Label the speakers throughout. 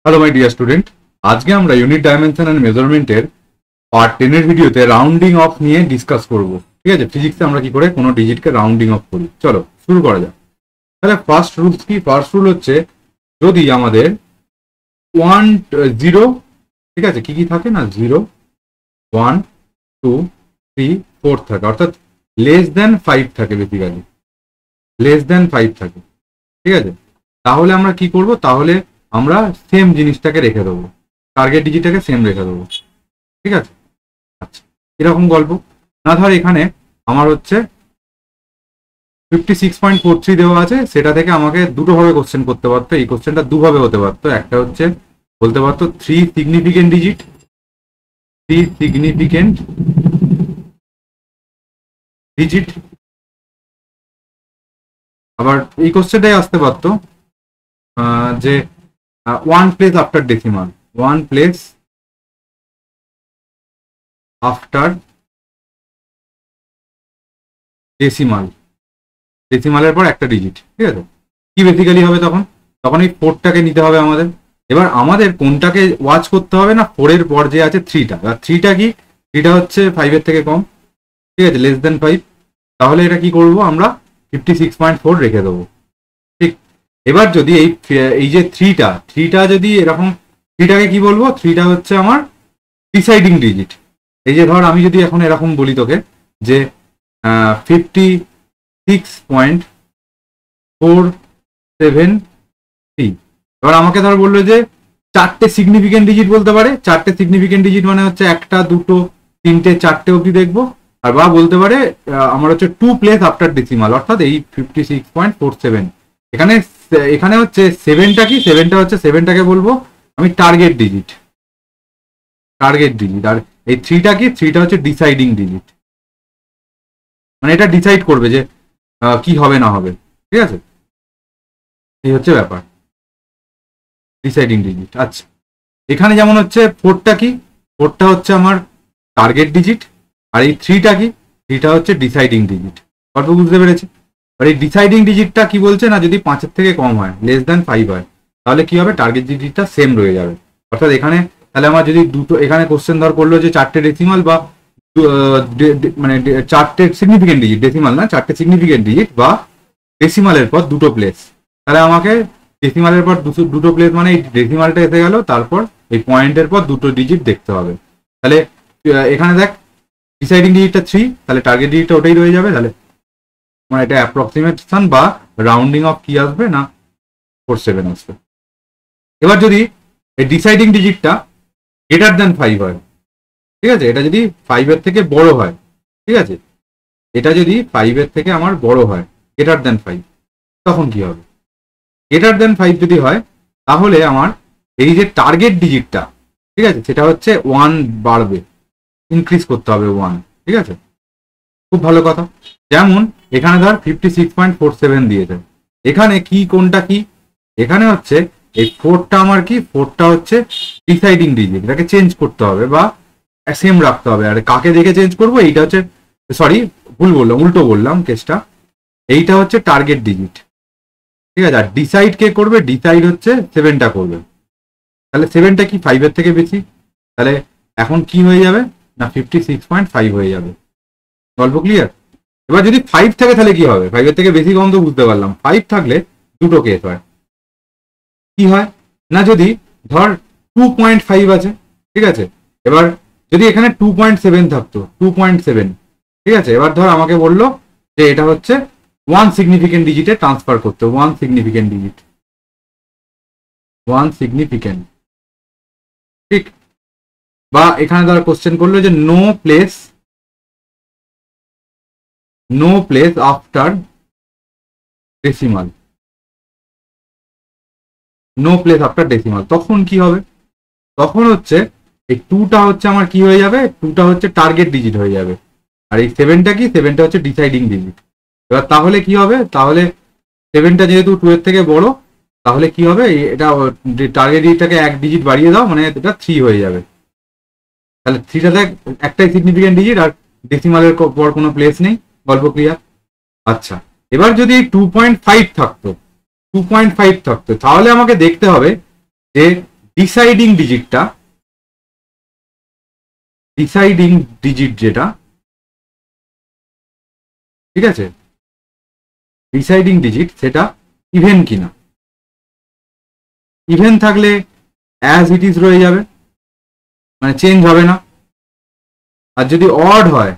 Speaker 1: Hello my dear student, আজকে আমরা unit dimension and মেজারমেন্টের part 10 এর ভিডিওতে রাউন্ডিং অফ নিয়ে ডিসকাস করব। ঠিক আছে, ফিজিক্সে আমরা কি করে কোনো ডিজিটকে রাউন্ডিং অফ করি। চলো শুরু করা যাক। তাহলে ফার্স্ট রুলস কি? ফার্স্ট রুল হচ্ছে যদি আমাদের 1 0, ঠিক আছে, কি কি থাকে না, 0 1 2 3 4 থাকে, অর্থাৎ লেস দেন 5 থাকে, বেসিক্যালি লেস দেন 5 থাকে। ঠিক আছে, তাহলে আমরা কি করব? তাহলে আমরা সেম জিনিসটাকে রেখে দেবো, টার্গেট ডিজিটটাকে সেম রেখে দেবো। ঠিক আছে, আচ্ছা এরকম গল্প না। ধর এখানে আমার হচ্ছে 56.43 দেওয়া আছে, সেটা থেকে আমাকে দুটোভাবে কোশ্চেন করতে পারতো। এই কোশ্চেনটা দুভাবে হতে পারতো। একটা হচ্ছে বলতে পারতো 3 সিগনিফিকেন্ট ডিজিট, 3 সিগনিফিকেন্ট ডিজিট। আবার এই কোশ্চেনটাই আসতে পারতো যে 1 place after decimal, 1 place after decimal, ডেসিমালের পর একটা ডিজিট। ঠিক আছে, কি বেসিক্যালি হবে তখন? তখন এই 4টাকে নিতে হবে আমাদের। এবার আমাদের কোনটাকে ওয়াচ করতে হবে না, 4 এর পর যে আছে 3টা। আর 3টা কি? 3টা হচ্ছে 5 এর থেকে কম। ঠিক আছে, লেস দেন 5। তাহলে এটা কি করব? আমরা 56.4 রেখে দেবো। ঠিক, এবার যদি এই যে 3টা যদি এরকম, 3টাকে কি বলবো? 3টা হচ্ছে আমার ডিসাইডিং ডিজিট। এই যে ধর আমি যদি এখন এরকম বলি তোকে যে 56.473, এবার আমাকে ধর বললো যে 4টে সিগনিফিকেন্ট ডিজিট বলতে পারে। 4টে সিগনিফিকেন্ট ডিজিট মানে হচ্ছে 1টা 2টো 3টে 4টে অবধি দেখবো। আর বা বলতে পারে আমার হচ্ছে 2 প্লেস আফটার ডেসিমাল, অর্থাৎ এই 56.47। এখানে হচ্ছে 7টা কি? 7টা হচ্ছে, 7টাকে বলবো আমি টার্গেট ডিজিট, টার্গেট ডিজিট। আর এই 3টা কি? 3টা হচ্ছে ডিসাইডিং ডিজিট, মানে এটা ডিসাইড করবে যে কি হবে না হবে। ঠিক আছে, এই হচ্ছে ব্যাপার, ডিসাইডিং ডিজিট। আচ্ছা, এখানে যেমন হচ্ছে 4টা কি? 4টা হচ্ছে আমার টার্গেট ডিজিট। আর এই 3টা কি? 3টা হচ্ছে ডিসাইডিং ডিজিট। গল্প বুঝতে পেরেছি? আর এই ডিসাইডিং ডিজিটটা কি বলছে না, যদি 5-এর থেকে কম হয়, লেস দেন 5 হয়, তাহলে কি হবে? টার্গেট ডিজিটটা সেম রয়ে যাবে। অর্থাৎ এখানে তাহলে আমার যদি দুটো, এখানে কোশ্চেন ধর করলো যে 4টে ডেসিমাল বা মানে 4টে সিগনিফিকেন্ট ডিজিট, ডেসিমাল না, 4টে সিগনিফিকেন্ট ডিজিট বা ডেসিমালের পর দুটো প্লেস, তাহলে আমাকে ডেসিমালের পর দুটো প্লেস মানে এই ডেসিমালটা এসে গেল, তারপর এই পয়েন্টের পর দুটো ডিজিট দেখতে হবে। তাহলে এখানে দেখ ডিসাইডিং ডিজিটটা 3, তাহলে টার্গেট ডিজিটটা ওটাই রয়ে যাবে। তাহলে মানে এটা অ্যাপ্রক্সিমেশন বা রাউন্ডিং অফ কি আসবে না, 47 আসবে। এবার যদি এই ডিসাইডিং ডিজিটটা গ্রেটার দেন 5 হয়, ঠিক আছে, এটা যদি 5-এর থেকে বড় হয়, ঠিক আছে, এটা যদি 5-এর থেকে আমার বড় হয়, গ্রেটার দেন 5, তখন কি হবে? গ্রেটার দেন 5 যদি হয়, তাহলে আমার এই যে টার্গেট ডিজিটটা, ঠিক আছে, সেটা হচ্ছে 1 বাড়বে, ইনক্রিজ করতে হবে 1। ঠিক আছে, খুব ভালো কথা। যেমন এখানে ধর 56.47 দিয়েছে, এখানে কি কোনটা কি? এখানে হচ্ছে এই 4টা আমার কি? 4টা হচ্ছে ডিসাইডিং ডিজিট, এটাকে চেঞ্জ করতে হবে বা সেম রাখতে হবে। আর কাকে দেখে চেঞ্জ করবো? এইটা হচ্ছে, সরি ভুল বললাম, উল্টো বললাম কেসটা। এইটা হচ্ছে টার্গেট ডিজিট। ঠিক আছে, আর ডিসাইড কে করবে? ডিসাইড হচ্ছে 7টা করবে। তাহলে 7টা কি? 5-এর থেকে বেশি। তাহলে এখন কি হয়ে যাবে না, 56.5 হয়ে যাবে। গল্প ক্লিয়ার? এবার যদি 5 থাকে তাহলে কি হবে? 5-এর থেকে বেশি কম তো বুঝতে পারলাম। 5 থাকলে দুটো কেস হয়। কি হয় না, যদি ধর 2.5 আছে, ঠিক আছে, এবার যদি এখানে 2.7 থাকতো, 2.7, ঠিক আছে, এবার ধর আমাকে বললো যে এটা হচ্ছে 1 সিগনিফিকেন্ট ডিজিটে ট্রান্সফার করতে, 1 সিগনিফিকেন্ট ডিজিট, 1 সিগনিফিকেন্ট, ঠিক। বা এখানে ধর কোশ্চেন করলো যে no place after decimal, no place after decimal, তখন কি হবে? তখন হচ্ছে এই 2টা হচ্ছে আমার কি হয়ে যাবে? 2টা হচ্ছে টার্গেট ডিজিট হয়ে যাবে। আর এই 7টা কি? 7টা হচ্ছে ডিসাইডিং ডিজিট। এবার তাহলে কি হবে? তাহলে 7টা যেহেতু 2 এর থেকে বড়, তাহলে কি হবে? এটা টার্গেট ডিজিটটাকে 1 ডিজিট বাড়িয়ে দাও, মানে এটা 3 হয়ে যাবে। তাহলে 3টা দেখ একটাই সিগনিফিকেন্ট ডিজিট, আর ডেসিমালের পর কোনো প্লেস নেই। গল্প ক্লিয়ার? আচ্ছা, এবার যদি 2.5 থাকতো, 2.5 থাকতো, তাহলে আমাকে দেখতে হবে যে ডিসাইডিং ডিজিট যেটা, ঠিক আছে, ডিসাইডিং ডিজিট সেটা ইভেন কিনা। ইভেন থাকলে অ্যাজ ইট ইজ রয়ে যাবে, মানে চেঞ্জ হবে না। আর যদি অড হয়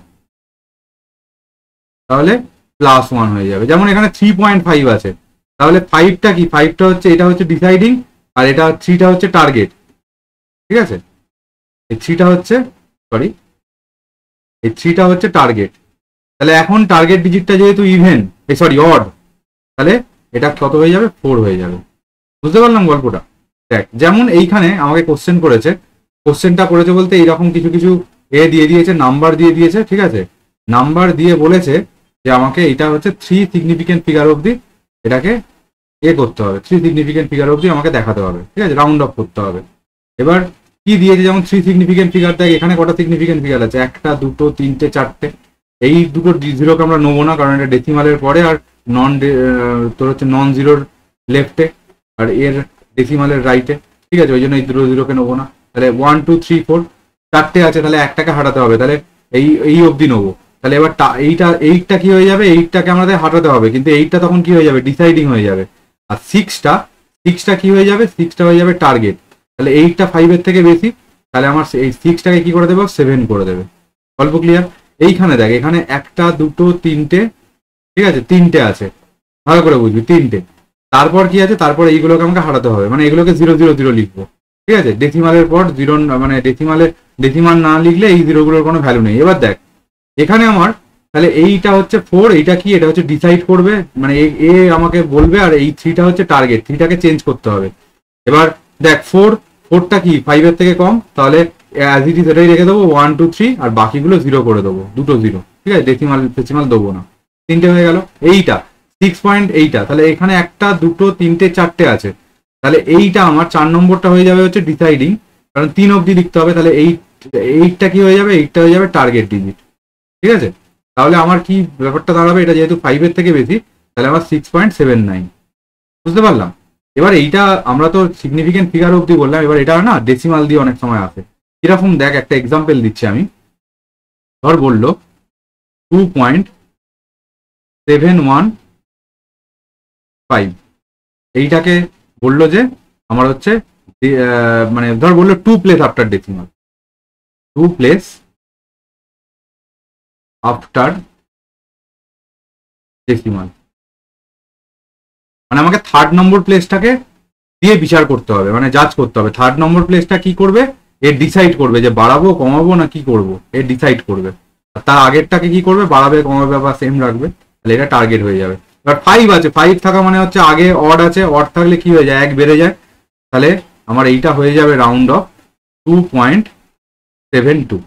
Speaker 1: তাহলে +1 হয়ে যাবে। যেমন এখানে 3.5 আছে, তাহলে 5টা কি, 5টা হচ্ছে, এটা হচ্ছে ডিসাইডিং, আর এটা 3টা হচ্ছে টার্গেট, ঠিক আছে। এই 3টা হচ্ছে, সরি, এই 3টা হচ্ছে টার্গেট। তাহলে এখন টার্গেট ডিজিটটা যেহেতু ইভেন, সরি অড, তাহলে এটা কত হয়ে যাবে, 4 হয়ে যাবে। বুঝতে পারলাম গল্পটা? দেখ, যেমন এইখানে আমাকে কোশ্চেন করেছে, কোশ্চেনটা করেছে বলতে এইরকম কিছু কিছু দিয়ে দিয়েছে, নাম্বার দিয়ে দিয়েছে, ঠিক আছে। নাম্বার দিয়ে বলেছে যে আমাকে এটা হচ্ছে 3 সিগনিফিকেন্ট ফিগার অবধি এটাকে করতে হবে, 3 সিগনিফিকেন্ট ফিগার অবধি আমাকে দেখাতে হবে, ঠিক আছে, রাউন্ড অফ করতে হবে। এবার কি দিয়েছে, যেমন 3 সিগনিফিকেন্ট ফিগার, দেখ এখানে কটা সিগনিফিকেন্ট ফিগার আছে, 1টা 2টো 3টে 4টে। এই দুটো জিরোকে আমরা নেবো না, কারণ এটা ডেসিমালের পরে, আর তোর হচ্ছে নন জিরোর লেফটে, আর এর ডেসিমালের রাইটে, ঠিক আছে, ওই জন্য এই দুটো জিরোকে নেবো না। তাহলে 1 2 3 4 4টে আছে, তাহলে একটাকে হাঁটাতে হবে, তাহলে এই অবধি নেবো। তাহলে এবার এইটটা কি হয়ে যাবে, এইটটাকে আমাদের হাঁটাতে হবে, কিন্তু এইটটা তখন কি হয়ে যাবে, ডিসাইডিং হয়ে যাবে। আর সিক্সটা কি হয়ে যাবে, 6টা হয়ে যাবে টার্গেট। তাহলে 8টা 5-এর থেকে বেশি, তাহলে আমার এই 6টাকে কি করে দেবো, 7 করে দেবে। অল্প ক্লিয়ার? এইখানে দেখ, এখানে 1টা 2টো 3টে, ঠিক আছে, 3টে আছে, ভালো করে বুঝবি, 3টে। তারপর কি আছে, তারপর এইগুলোকে আমাকে হারাতে হবে, মানে এগুলোকে 0 0 0 লিখবো, ঠিক আছে। ডেসিমালের পর 0, মানে ডেসিমাল না লিখলে এই জিরোগুলোর কোনো ভ্যালু নেই। এবার দেখ এখানে আমার, তাহলে এইটা হচ্ছে 4, এইটা কি, এটা হচ্ছে ডিসাইড করবে, মানে এ আমাকে বলবে, আর এই 3টা হচ্ছে টার্গেট, 3টাকে চেঞ্জ করতে হবে। এবার দেখ 4টা কি 5-এর থেকে কম, তাহলে অ্যাজ ইট ইজ এটাই রেখে দেবো, 1 2 3, আর বাকিগুলো 0 করে দেবো, দুটো 0, ঠিক আছে, ডেসিমাল দেবো না। 3টে হয়ে গেল। এইটা 6.8, তাহলে এখানে 1টা 2টো 3টে 4টে আছে, তাহলে এইটা আমার 4 নম্বরটা হয়ে যাবে হচ্ছে ডিসাইডিং, কারণ 3 অবধি লিখতে হবে। তাহলে এইটটা কি হয়ে যাবে, এইটটা হয়ে যাবে টার্গেট ডিজিট, ঠিক আছে। তাহলে আমার কি ব্যাপারটা দাঁড়াবে, এটা যেহেতু 5-এর থেকে বেশি, তাহলে আমার 6.79। বুঝতে পারলাম? এবার এইটা আমরা তো সিগনিফিকেন্ট ফিগার অবধি বললাম, এবার এটা না ডেসিমাল দিয়ে অনেক সময় আসে। কিরকম দেখ, একটা এক্সাম্পল দিচ্ছি আমি। ধর বললো 2.715, এইটাকে বললো যে আমার হচ্ছে মানে ধর বললো 2 place after decimal, 2 place after decimal, মানে আমাকে 3rd নম্বর প্লেসটাকে দিয়ে বিচার করতে হবে, মানে জাজ করতে হবে 3rd নম্বর প্লেসটা কি করবে, এ ডিসাইড করবে যে বাড়াবো কমাবো না কি করব, এ ডিসাইড করবে। আর তার আগেরটাকে কি করবে, বাড়াবে কমাবে বা সেম রাখবে, তাহলে এটা টার্গেট হয়ে যাবে। এবার 5 আছে, 5 থাকা মানে হচ্ছে আগে অড আছে, অড থাকলে কি হয়ে যায়, 1 বেড়ে যায়, তাহলে আমার এইটা হয়ে যাবে রাউন্ড অফ 2.72,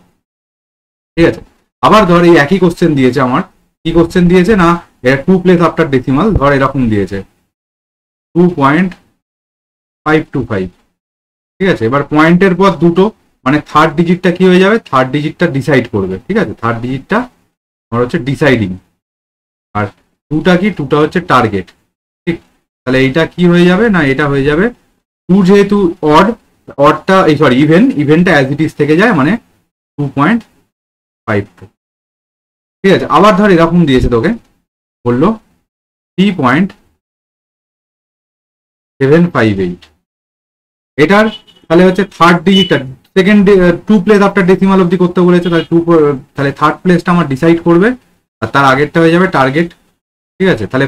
Speaker 1: ঠিক আছে। আবার ধর এই একই কোশ্চেন দিয়েছে আমার, কি কোশ্চেন দিয়েছে না, এটা 2 প্লেস আফটার ডেসিমাল, ধর এরকম দিয়েছে 2.525, ঠিক আছে। এবার পয়েন্টের পর দুটো, মানে 3rd ডিজিটটা কি হয়ে যাবে, 3rd ডিজিটটা ডিসাইড করবে, ঠিক আছে, 3rd ডিজিটটা আমার হচ্ছে ডিসাইডিং, আর 2টা কি, 2টা হচ্ছে টার্গেট, ঠিক। তাহলে এইটা কি হয়ে যাবে না, এটা হয়ে যাবে 2 যেহেতু অডটা সরি ইভেনটা অ্যাজ ইট ইজ থেকে যায়, মানে 2.52, ঠিক আছে। আবার ধর এরকম দিয়েছে তোকে, বললো 3.758, এটার তাহলে হচ্ছে 3rd ডিজিটটা, সেকেন্ড 2 প্লেস আফটার ডেসিমাল অবধি করতে বলেছে, তাহলে তাহলে 3rd প্লেসটা আমার ডিসাইড করবে, আর তার আগেরটা হয়ে যাবে টার্গেট, ঠিক আছে। তাহলে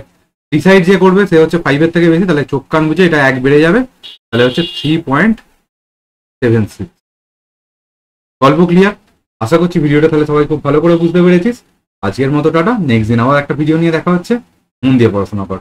Speaker 1: ডিসাইড যে করবে সে হচ্ছে 5-এর থেকে বেশি, তাহলে চোখ কান বুঝে এটা 1 বেড়ে যাবে, তাহলে হচ্ছে 3.76। গল্প ক্লিয়ার? আশা করছি ভিডিওটা তাহলে সবাই খুব ভালো করে বুঝতে পেরেছিস। আজকের মতো টাটা, নেক্সট দিন আবার একটা ভিডিও নিয়ে দেখা হচ্ছে। মন দিয়ে পড়াশোনা কর।